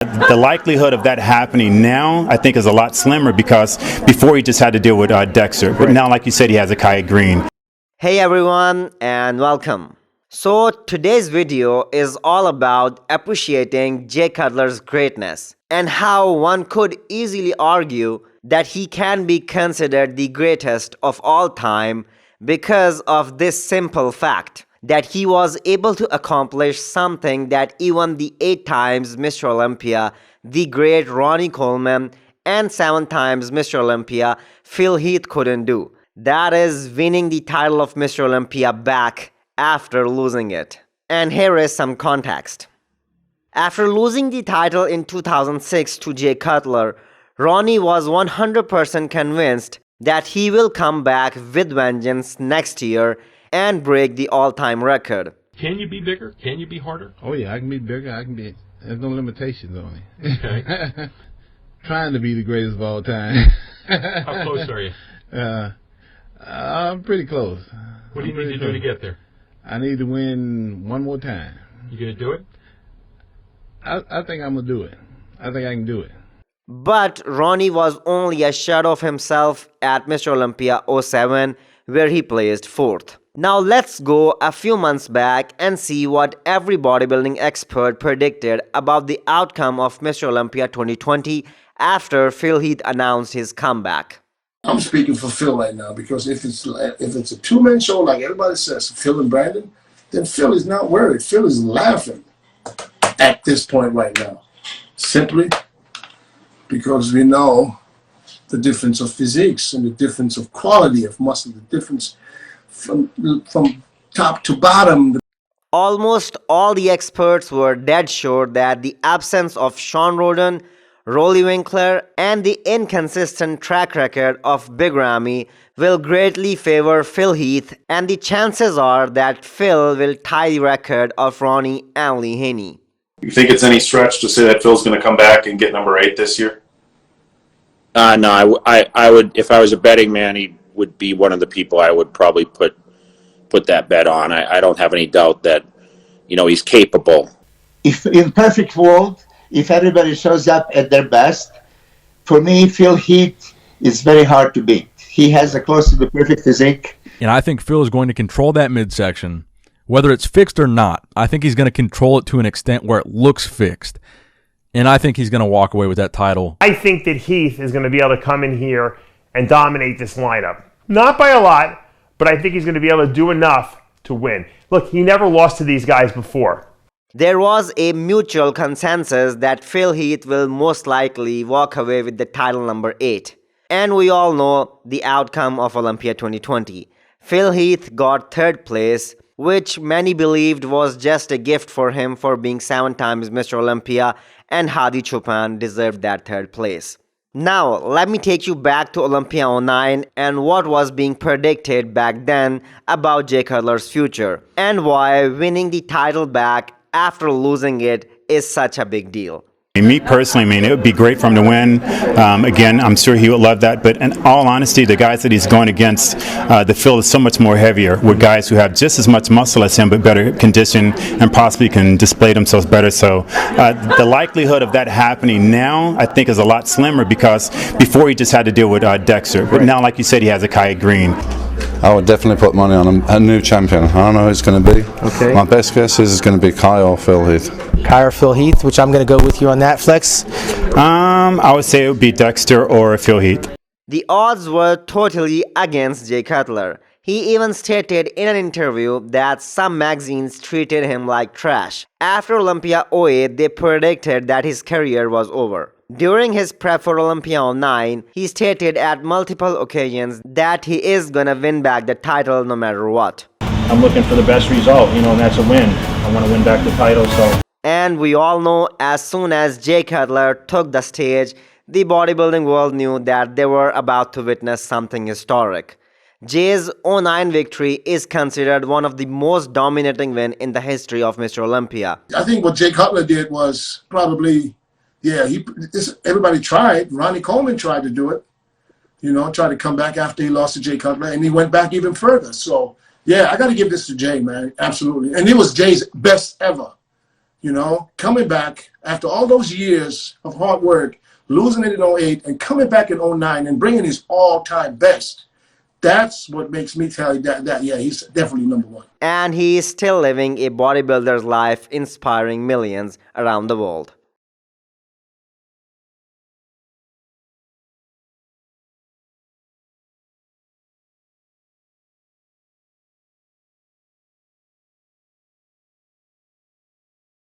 The likelihood of that happening now, I think, is a lot slimmer because before he just had to deal with Dexter. But now, like you said, he has Akai Green. Hey everyone, and welcome. So today's video is all about appreciating Jay Cutler's greatness and how one could easily argue that he can be considered the greatest of all time because of this simple fact that he was able to accomplish something that even the 8 times Mr. Olympia, the Great Ronnie Coleman, and 7 times Mr. Olympia, Phil Heath couldn't do. That is winning the title of Mr. Olympia back after losing it. And here is some context. After losing the title in 2006 to Jay Cutler, Ronnie was 100% convinced that he will come back with vengeance next year and break the all-time record. Can you be bigger? Can you be harder? Oh yeah, I can be bigger. I can be. There's no limitations on me. Okay. Trying to be the greatest of all time. How close are you? I'm pretty close. What do you need to do to get there? I need to win one more time. You gonna do it? I think I'm gonna do it. I think I can do it. But Ronnie was only a shadow of himself at Mr. Olympia 07, where he placed 4th. Now let's go a few months back and see what every bodybuilding expert predicted about the outcome of Mr. Olympia 2020 after Phil Heath announced his comeback. I'm speaking for Phil right now because if it's a two-man show like everybody says, Phil and Brandon, then Phil is not worried. Phil is laughing at this point right now, simply because we know the difference of physiques and the difference of quality of muscle, the difference from top to bottom. Almost all the experts were dead sure that the absence of Sean Roden, Rolly Winkler, and the inconsistent track record of Big Ramy will greatly favor Phil Heath, and the chances are that Phil will tie the record of Ronnie and Lee Haney. You think it's any stretch to say that Phil's going to come back and get number 8 this year? No, I would. If I was a betting man, he would be one of the people I would probably put that bet on. I don't have any doubt that he's capable. If in perfect world, if everybody shows up at their best, for me, Phil Heath is very hard to beat. He has a close to the perfect physique. And I think Phil is going to control that midsection. Whether it's fixed or not, I think he's going to control it to an extent where it looks fixed. And I think he's going to walk away with that title. I think that Heath is going to be able to come in here and dominate this lineup. Not by a lot, but I think he's going to be able to do enough to win. Look, he never lost to these guys before. There was a mutual consensus that Phil Heath will most likely walk away with the title number 8. And we all know the outcome of Olympia 2020. Phil Heath got 3rd place, which many believed was just a gift for him for being 7 times Mr. Olympia, and Hadi Choopan deserved that 3rd place. Now, let me take you back to Olympia 09 and what was being predicted back then about Jay Cutler's future, and why winning the title back after losing it is such a big deal. Me personally, it would be great for him to win. Again, I'm sure he would love that. But in all honesty, the guys that he's going against, the field is so much more heavier with guys who have just as much muscle as him, but better condition and possibly can display themselves better. So the likelihood of that happening now, I think, is a lot slimmer because before he just had to deal with Dexter. But now, like you said, he has Akai Green. I would definitely put money on a new champion. I don't know who it's going to be. Okay. My best guess is it's going to be Kai or Phil Heath. Kai or Phil Heath, which I'm going to go with you on that, Flex. I would say it would be Dexter or Phil Heath. The odds were totally against Jay Cutler. He even stated in an interview that some magazines treated him like trash. After Olympia 08, they predicted that his career was over. During his prep for Olympia 09, he stated at multiple occasions that he is gonna win back the title no matter what. I'm looking for the best result, and that's a win. I want to win back the title, so. And we all know as soon as Jay Cutler took the stage, the bodybuilding world knew that they were about to witness something historic. Jay's 09 victory is considered one of the most dominating wins in the history of Mr. Olympia. I think what Jay Cutler did was probably, everybody tried. Ronnie Coleman tried to do it, tried to come back after he lost to Jay Cutler, and he went back even further. So, yeah, I got to give this to Jay, man, absolutely. And it was Jay's best ever You know, coming back after all those years of hard work, losing it in 08 and coming back in 09 and bringing his all-time best. That's what makes me tell you that yeah, he's definitely number one. And he is still living a bodybuilder's life, inspiring millions around the world.